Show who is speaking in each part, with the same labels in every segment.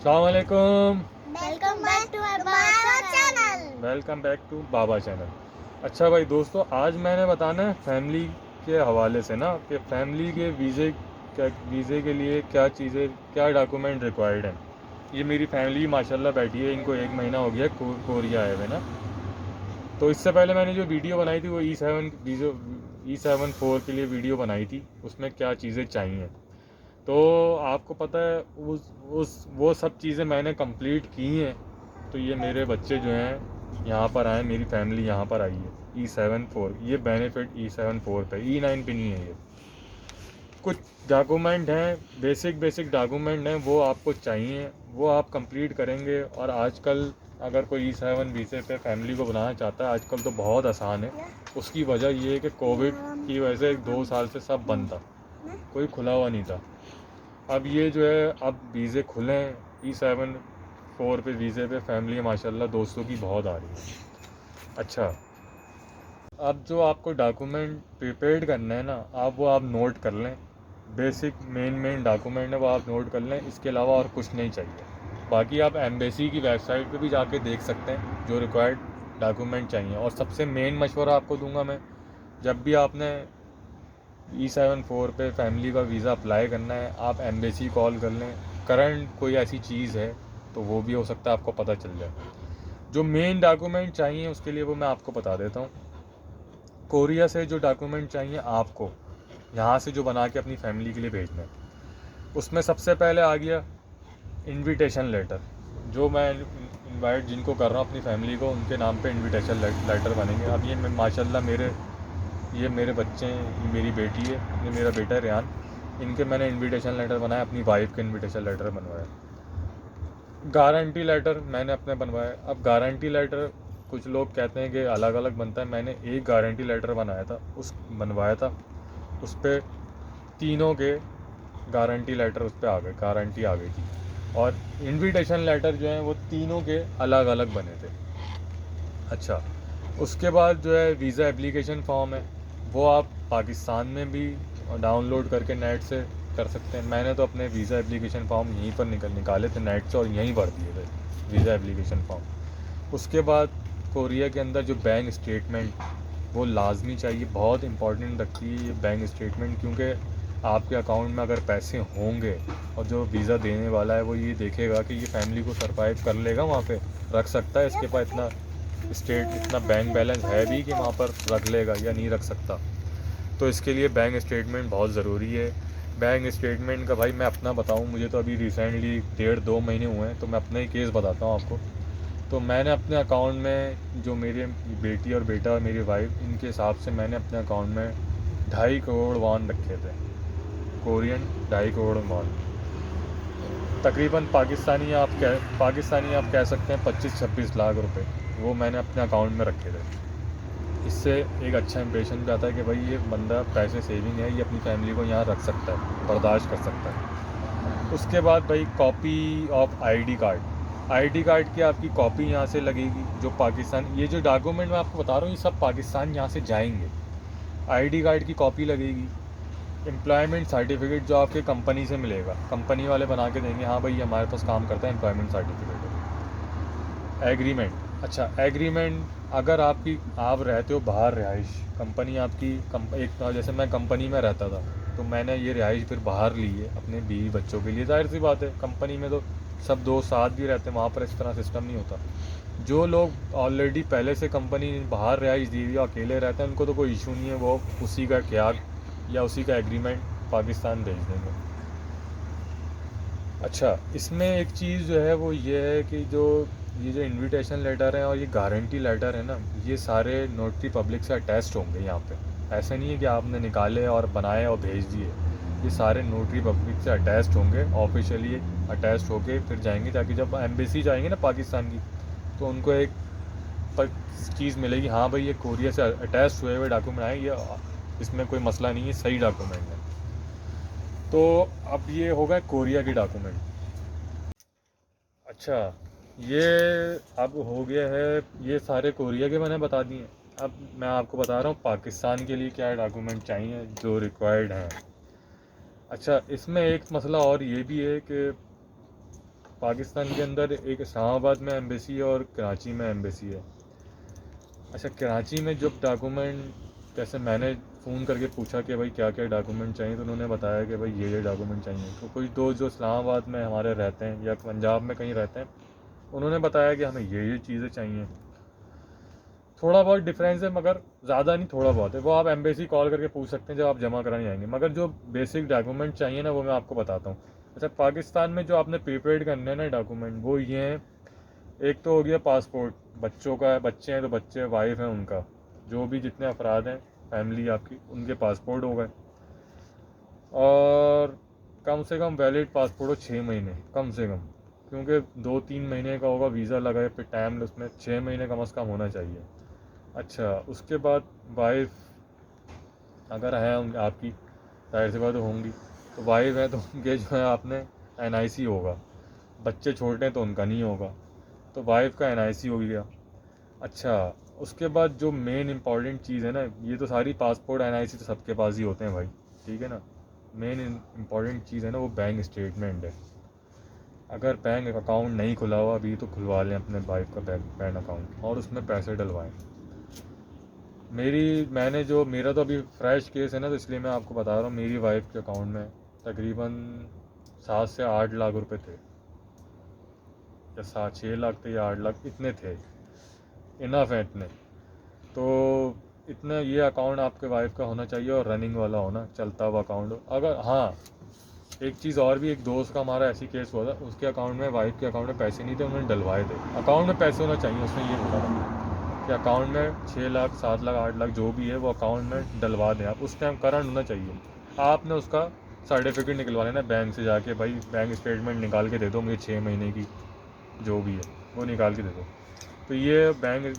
Speaker 1: अस्सलाम वालेकुम।
Speaker 2: Welcome back to
Speaker 1: Baba channel. अच्छा भाई दोस्तों, आज मैंने बताना है फैमिली के हवाले से ना कि फैमिली के वीज़े के लिए क्या चीज़ें, क्या डॉक्यूमेंट रिक्वायर्ड हैं। ये मेरी फैमिली माशाल्लाह बैठी है, इनको 1 महीना हो गया कोरिया आए हुए ना। तो इससे पहले मैंने जो वीडियो बनाई थी वो E74 के लिए वीडियो बनाई थी, उसमें क्या चीज़ें चाहिए। तो आपको पता है उस वो सब चीज़ें मैंने कंप्लीट की हैं। तो ये मेरे बच्चे जो हैं यहाँ पर आए, मेरी फैमिली यहाँ पर आई है E74, ये बेनिफिट E74 पे, E9 पे नहीं है। ये कुछ डॉक्यूमेंट हैं, बेसिक डॉक्यूमेंट हैं, वो आपको चाहिए, वो आप कंप्लीट करेंगे। और आजकल अगर कोई E7 वीज़े पे फैमिली को बनाना चाहता है, आजकल तो बहुत आसान है। उसकी वजह ये है कि कोविड की वजह से 2 साल से सब बंद था, कोई खुला हुआ नहीं था। अब ये जो है, अब वीज़े खुले हैं E74 पे, वीज़े पे फैमिली माशाल्लाह दोस्तों की बहुत आ रही है। अच्छा, अब जो आपको डॉक्यूमेंट प्रिपेयर करना है ना, आप नोट कर लें। बेसिक मेन डॉक्यूमेंट है वो आप नोट कर लें, इसके अलावा और कुछ नहीं चाहिए। बाकी आप एम्बेसी की वेबसाइट पे भी जाके देख सकते हैं जो रिक्वायर्ड डॉक्यूमेंट चाहिए। और सबसे मेन मशवरा आपको दूंगा मैं, जब भी आपने E74 पे फैमिली का वीज़ा अप्लाई करना है, आप एम्बेसी कॉल कर लें। करंट कोई ऐसी चीज़ है तो वो भी हो सकता है आपको पता चल जाए। जो मेन डॉक्यूमेंट चाहिए उसके लिए वो मैं आपको बता देता हूँ। कोरिया से जो डॉक्यूमेंट चाहिए आपको, यहाँ से जो बना के अपनी फैमिली के लिए भेजना है, उसमें सबसे पहले आ गया इनविटेशन लेटर। जो मैं इनवाइट जिनको कर रहा हूँ अपनी फैमिली को, उनके नाम पे इनविटेशन लेटर बनेंगे। अब ये माशाल्लाह ये मेरे बच्चे हैं, ये मेरी बेटी है, ये मेरा बेटा है रेहान। इनके मैंने इनविटेशन लेटर बनाया, अपनी वाइफ के इनविटेशन लेटर बनवाया। गारंटी लेटर मैंने अपने बनवाया। अब गारंटी लेटर कुछ लोग कहते हैं कि अलग अलग बनता है, मैंने एक गारंटी लेटर बनवाया था। उस पर तीनों के गारंटी लेटर उस पर आ गए, गारंटी आ गई थी। और इनविटेशन लेटर जो हैं वो तीनों के अलग अलग बने थे। अच्छा, उसके बाद जो है वीज़ा एप्लीकेशन फॉर्म है, वो आप पाकिस्तान में भी डाउनलोड करके नेट से कर सकते हैं। मैंने तो अपने वीज़ा एप्लीकेशन फॉर्म यहीं पर निकाले थे नेट से और यहीं भर दिए थे वीज़ा एप्लीकेशन फॉर्म। उसके बाद कोरिया के अंदर जो बैंक स्टेटमेंट, वो लाजमी चाहिए, बहुत इंपॉर्टेंट रखती है ये बैंक स्टेटमेंट, क्योंकि आपके अकाउंट में अगर पैसे होंगे और जो वीज़ा देने वाला है वो ये देखेगा कि ये फैमिली को सरवाइव कर लेगा, वहाँ पे रख सकता है, इसके पास इतना बैंक बैलेंस है भी कि वहाँ पर रख लेगा या नहीं रख सकता। तो इसके लिए बैंक स्टेटमेंट बहुत ज़रूरी है। बैंक स्टेटमेंट का भाई मैं अपना बताऊँ, मुझे तो अभी रिसेंटली 1.5-2 महीने हुए हैं, तो मैं अपना ही केस बताता हूँ आपको। तो मैंने अपने अकाउंट में, जो मेरी बेटी और बेटा और मेरी वाइफ, इनके हिसाब से मैंने अपने अकाउंट में 2.5 करोड़ वॉन रखे थे, कोरियन 2.5 करोड़ वॉन। तकरीबन पाकिस्तानी आप कह सकते हैं 25-26 लाख रुपए, वो मैंने अपने अकाउंट में रखे थे। इससे एक अच्छा इंप्रेशन भी आता है कि भाई ये बंदा पैसे सेविंग है, ये अपनी फैमिली को यहाँ रख सकता है, बर्दाश्त कर सकता है। उसके बाद भाई कॉपी ऑफ आईडी कार्ड की आपकी कॉपी यहाँ से लगेगी। जो पाकिस्तान, ये जो डॉक्यूमेंट मैं आपको बता रहा हूँ ये सब पाकिस्तान यहाँ से जाएंगे। आईडी कार्ड की कॉपी लगेगी। एम्प्लॉयमेंट सर्टिफिकेट जो आपके कंपनी से मिलेगा, कंपनी वाले बना के देंगे, हाँ भाई हमारे पास काम करता है, एम्प्लॉयमेंट सर्टिफिकेट है। एग्रीमेंट, अच्छा एग्रीमेंट, अगर आप रहते हो बाहर रिहाइश, कंपनी जैसे मैं कंपनी में रहता था, तो मैंने ये रिहाइश फिर बाहर ली है अपने बीवी बच्चों के लिए। जाहिर सी बात है, कंपनी में तो सब दोस्त साथ भी रहते हैं, वहाँ पर इस तरह सिस्टम नहीं होता। जो लोग ऑलरेडी पहले से कंपनी बाहर रिहाइश दी हुई अकेले रहते हैं, उनको तो कोई इशू नहीं है, वो उसी का क्या या उसी का एग्रीमेंट पाकिस्तान भेज देंगे। अच्छा, इसमें एक चीज़ जो है वो ये है कि ये जो इनविटेशन लेटर है और ये गारंटी लेटर है ना, ये सारे नोटरी पब्लिक से अटैच्ड होंगे यहाँ पे। ऐसा नहीं है कि आपने निकाले और बनाए और भेज दिए। ये सारे नोटरी पब्लिक से अटैच्ड होंगे, ऑफिशियली अटैच्ड होके फिर जाएंगे, ताकि जब एम्बेसी जाएंगे ना पाकिस्तान की, तो उनको एक चीज़ मिलेगी, हाँ भाई ये कोरिया से अटैच हुए हुए डॉक्यूमेंट आए, ये इसमें कोई मसला नहीं है, सही डॉक्यूमेंट है। तो अब ये होगा कोरिया की डॉक्यूमेंट। अच्छा, ये अब हो गया है, ये सारे कोरिया के मैंने बता दिए। अब मैं आपको बता रहा हूँ पाकिस्तान के लिए क्या डॉक्यूमेंट चाहिए जो रिक्वायर्ड हैं। अच्छा, इसमें एक मसला और ये भी है कि पाकिस्तान के अंदर एक इस्लामाबाद में एम्बेसी है और कराची में एम्बेसी है। अच्छा, कराची में जब डॉक्यूमेंट, जैसे मैंने फ़ोन करके पूछा कि भाई क्या क्या डॉक्यूमेंट चाहिए, तो उन्होंने बताया कि भाई ये डॉक्यूमेंट चाहिए। तो कुछ दोस्त जो इस्लामाबाद में हमारे रहते हैं या पंजाब में कहीं रहते हैं, उन्होंने बताया कि हमें ये चीज़ें चाहिए। थोड़ा बहुत डिफरेंस है, मगर ज़्यादा नहीं, थोड़ा बहुत है। वो आप एम्बेसी कॉल करके पूछ सकते हैं जब आप जमा कराने आएंगे। मगर जो बेसिक डॉक्यूमेंट चाहिए ना, वो मैं आपको बताता हूँ। अच्छा, पाकिस्तान में जो आपने प्रिपेयर करने हैं ना डॉक्यूमेंट, वो ये हैं। एक तो हो गया पासपोर्ट, बच्चों का है, बच्चे हैं तो बच्चे, वाइफ हैं उनका, जो भी जितने अफराद हैं फैमिली आपकी, उनके पासपोर्ट हो गए। और कम से कम वैलिड पासपोर्ट हो 6 महीने कम से कम, क्योंकि 2-3 महीने का होगा वीज़ा लगा, फिर टाइम उसमें 6 महीने कम से कम होना चाहिए। अच्छा, उसके बाद वाइफ अगर है आपकी, जाहिर सी बात होंगी, तो वाइफ है तो उनके जो है आपने NIC होगा। बच्चे छोटे हैं तो उनका नहीं होगा, तो वाइफ का NIC हो गया। अच्छा, उसके बाद जो मेन इंपॉर्टेंट चीज़ है ना, ये तो सारी पासपोर्ट NIC तो सबके पास ही होते हैं भाई, ठीक है ना। मेन इंपॉर्टेंट चीज़ है ना, वो बैंक स्टेटमेंट है। अगर बैंक अकाउंट नहीं खुला हुआ अभी, तो खुलवा लें अपने वाइफ का बैंक अकाउंट और उसमें पैसे डलवाएं। मेरा तो अभी फ्रेश केस है ना, तो इसलिए मैं आपको बता रहा हूँ। मेरी वाइफ के अकाउंट में तकरीबन 7 से 8 लाख रुपए थे, या 6 लाख थे या 8 लाख, इतने थे, इनफ है इतने। तो इतना ये अकाउंट आपके वाइफ का होना चाहिए, और रनिंग वाला होना, चलता हुआ अकाउंट हो। अगर हाँ, एक चीज़ और भी, एक दोस्त का हमारा ऐसी केस हुआ था, उसके अकाउंट में, वाइफ के अकाउंट में पैसे नहीं थे, उन्होंने डलवाए थे। अकाउंट में पैसे होना चाहिए, उसने ये बोला था कि अकाउंट में 6 लाख 7 लाख 8 लाख जो भी है वो अकाउंट में डलवा दें आप, उस टाइम करंट होना चाहिए। आपने उसका सर्टिफिकेट निकलवा लेना बैंक से जाके, भाई बैंक स्टेटमेंट निकाल के दे दो मुझे 6 महीने की, जो भी है वो निकाल के दे दो। तो ये बैंक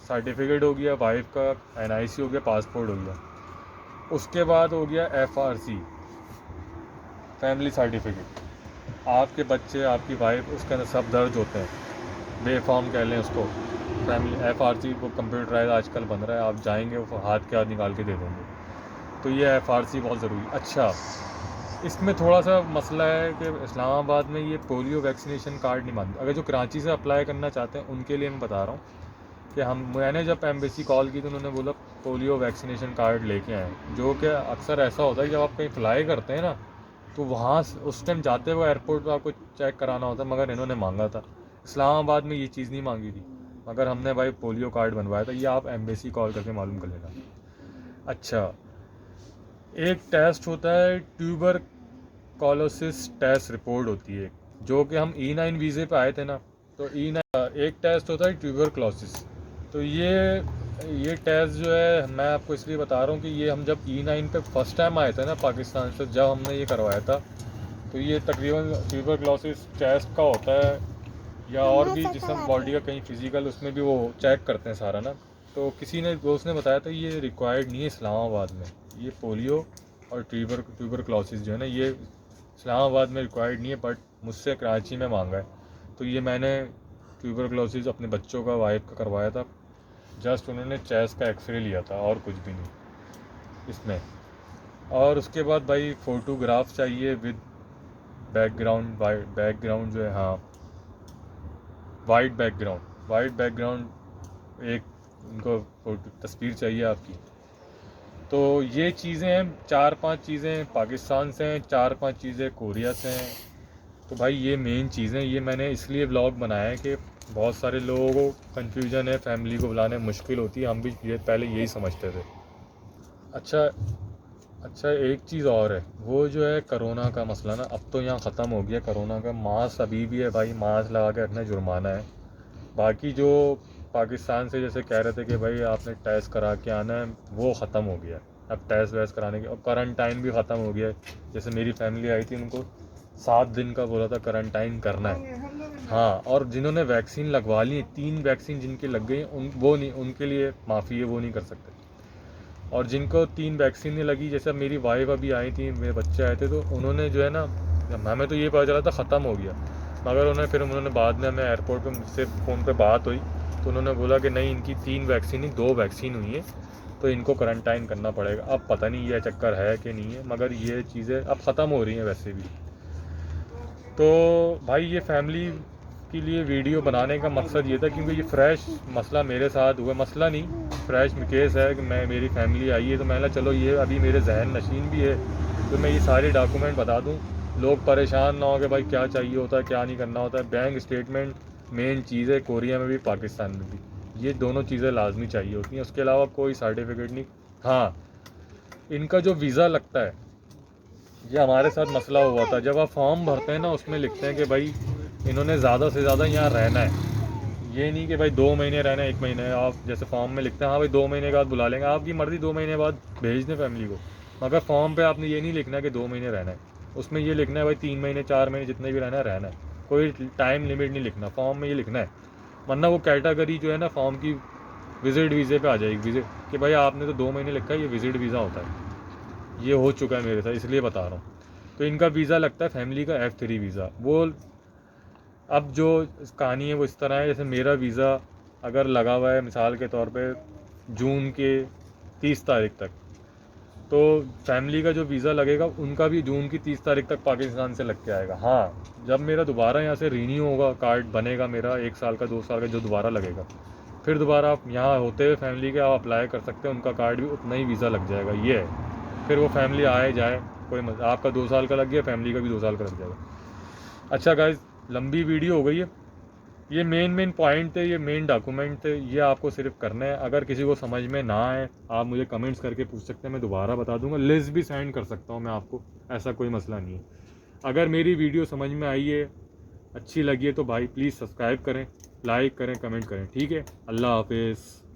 Speaker 1: सर्टिफिकेट हो गया, वाइफ का NIC हो गया, पासपोर्ट हो गया। उसके बाद हो गया FRC, फैमिली सर्टिफिकेट। आपके बच्चे, आपकी वाइफ, उसके अंदर सब दर्ज होते हैं, बेफॉर्म कह लें उसको। फैमिली FRC वो कंप्यूटराइज आजकल बन रहा है, आप जाएंगे वो हाथ के हाथ निकाल के दे देंगे। तो ये FRC बहुत ज़रूरी। अच्छा, इसमें थोड़ा सा मसला है कि इस्लामाबाद में ये पोलियो वैक्सीनेशन कार्ड नहीं मानते। अगर जो कराची से अप्लाई करना चाहते हैं उनके लिए मैं बता रहा हूँ कि मैंने जब एम्बेसी कॉल की तो उन्होंने बोला पोलियो वैक्सीनेशन कार्ड लेके आए, जो कि अक्सर ऐसा होता है जब आप कहीं फ्लाई करते हैं ना, तो वहाँ उस टाइम जाते हुए एयरपोर्ट पर आपको चेक कराना होता है, मगर इन्होंने मांगा था। इस्लामाबाद में ये चीज़ नहीं मांगी थी, मगर हमने भाई पोलियो कार्ड बनवाया था। ये आप एम्बेसी कॉल करके मालूम कर लेना। अच्छा, एक टेस्ट होता है, ट्यूबरकुलोसिस टेस्ट रिपोर्ट होती है, जो कि हम E9 वीज़े पे आए थे ना, तो एक टेस्ट होता है ट्यूबरकुलोसिस। तो ये टेस्ट जो है, मैं आपको इसलिए बता रहा हूँ कि ये हम जब E9 पे फर्स्ट टाइम आए थे ना पाकिस्तान से, जब हमने ये करवाया था, तो ये तकरीबन ट्यूबरकुलोसिस टेस्ट का होता है, या और भी जिसम बॉडी का कहीं फिजिकल, उसमें भी वो चेक करते हैं सारा ना। तो किसी ने दोस्त ने बताया था ये रिक्वायर्ड नहीं है इस्लामाबाद में, ये पोलियो और ट्यूबरकुलोसिस जो है ना, ये इस्लामाबाद में रिक्वायर्ड नहीं है, बट मुझसे कराची में मांगा है। तो ये मैंने ट्यूबरकुलोसिस अपने बच्चों का, वाइफ का करवाया था। जस्ट उन्होंने चेस्ट का एक्सरे लिया था और कुछ भी नहीं इसमें। और उसके बाद भाई फ़ोटोग्राफ चाहिए विद बैकग्राउंड जो है, हाँ, वाइट बैकग्राउंड एक उनको फोटो तस्वीर चाहिए आपकी। तो ये चीज़ें हैं, 4-5 चीज़ें पाकिस्तान से हैं, 4-5 चीज़ें कोरिया से हैं। तो भाई ये मेन चीज़ें, ये मैंने इसलिए ब्लॉग बनाया है कि बहुत सारे लोगों को कन्फ्यूजन है, फैमिली को बुलाने में मुश्किल होती है, हम भी ये पहले यही समझते थे। अच्छा, एक चीज़ और है, वो जो है कोरोना का मसला ना, अब तो यहाँ ख़त्म हो गया कोरोना का। मास्क अभी भी है भाई, मास्क लगा के रखना जुर्माना है। बाकी जो पाकिस्तान से जैसे कह रहे थे कि भाई आपने टेस्ट करा के आना है, वो ख़त्म हो गया। अब टेस्ट वेस्ट कराने के, और क्वारंटाइन भी ख़त्म हो गया। जैसे मेरी फैमिली आई थी, उनको 7 दिन का बोला था क्वारंटाइन करना है। हाँ, और जिन्होंने वैक्सीन लगवा ली, 3 वैक्सीन जिनकी लग गई वो नहीं, उनके लिए माफ़ी है, वो नहीं कर सकते। और जिनको 3 वैक्सीन नहीं लगी, जैसे मेरी वाइफ अभी आई थी, मेरे बच्चे आए थे, तो उन्होंने जो है ना, हमें तो ये पता चला था ख़त्म हो गया, मगर उन्होंने बाद में, हमें एयरपोर्ट पे मुझसे फ़ोन पे बात हुई, तो उन्होंने बोला कि नहीं, इनकी 3 वैक्सीन नहीं 2 वैक्सीन हुई है, तो इनको क्वारंटाइन करना पड़ेगा। अब पता नहीं ये चक्कर है कि नहीं है, मगर ये चीज़ें अब ख़त्म हो रही हैं वैसे भी। तो भाई ये फैमिली के लिए वीडियो बनाने का मकसद ये था क्योंकि ये फ्रेश मसला मेरे साथ हुआ, मसला नहीं फ्रेश केस है कि मेरी फैमिली आई है, तो मैंने चलो ये अभी मेरे जहन नशीन भी है तो मैं ये सारे डॉक्यूमेंट बता दूं, लोग परेशान ना हो कि भाई क्या चाहिए होता है क्या नहीं करना होता है। बैंक स्टेटमेंट मेन चीज़ है, कोरिया में भी पाकिस्तान में भी ये दोनों चीज़ें लाजमी चाहिए होती हैं, उसके अलावा कोई सर्टिफिकेट नहीं। हाँ, इनका जो वीज़ा लगता है, ये हमारे साथ मसला हुआ था, जब आप फॉर्म भरते हैं ना उसमें लिखते हैं कि भाई इन्होंने ज़्यादा से ज़्यादा यहाँ रहना है, ये नहीं कि भाई 2 महीने रहना है 1 महीने। आप जैसे फॉर्म में लिखते हैं हाँ भाई 2 महीने के बाद बुला लेंगे, आपकी मर्ज़ी 2 महीने बाद भेज दें फैमिली को, मगर फॉर्म पे आपने ये नहीं लिखना है कि 2 महीने रहना है, उसमें ये लिखना है भाई 3 महीने 4 महीने जितने भी रहना है रहना है, कोई टाइम लिमिट नहीं लिखना फॉर्म में, ये लिखना है। वरना वो कैटेगरी जो है ना फॉर्म की विजिट वीज़े पे आ जाएगी, विजिट कि भाई आपने तो 2 महीने लिखा है, ये विजिट वीज़ा होता है। ये हो चुका है मेरे साथ, इसलिए बता रहा हूँ। तो इनका वीज़ा लगता है फैमिली का F3 वीज़ा। वो अब जो कहानी है वो इस तरह है, जैसे मेरा वीज़ा अगर लगा हुआ है मिसाल के तौर पे जून के 30 तारीख तक, तो फैमिली का जो वीज़ा लगेगा उनका भी जून की 30 तारीख तक पाकिस्तान से लग के आएगा। हाँ, जब मेरा दोबारा यहाँ से रीन्यू होगा, कार्ड बनेगा मेरा 1 साल का 2 साल का जो दोबारा लगेगा, फिर दोबारा आप यहाँ होते हुए फैमिली के आप अप्लाई कर सकते हैं, उनका कार्ड भी उतना ही वीज़ा लग जाएगा। ये है, फिर वो फैमिली आए जाए कोई आपका 2 साल का लग गया, फैमिली का भी 2 साल का लग जाएगा। अच्छा गाइस, लंबी वीडियो हो गई है, ये मेन पॉइंट थे, ये मेन डॉक्यूमेंट थे, ये आपको सिर्फ करना है। अगर किसी को समझ में ना आए आप मुझे कमेंट्स करके पूछ सकते हैं, मैं दोबारा बता दूंगा, लिस्ट भी सेंड कर सकता हूँ मैं आपको, ऐसा कोई मसला नहीं है। अगर मेरी वीडियो समझ में आई है, अच्छी लगी है तो भाई प्लीज़ सब्सक्राइब करें, लाइक करें, कमेंट करें, ठीक है। अल्लाह हाफिज़।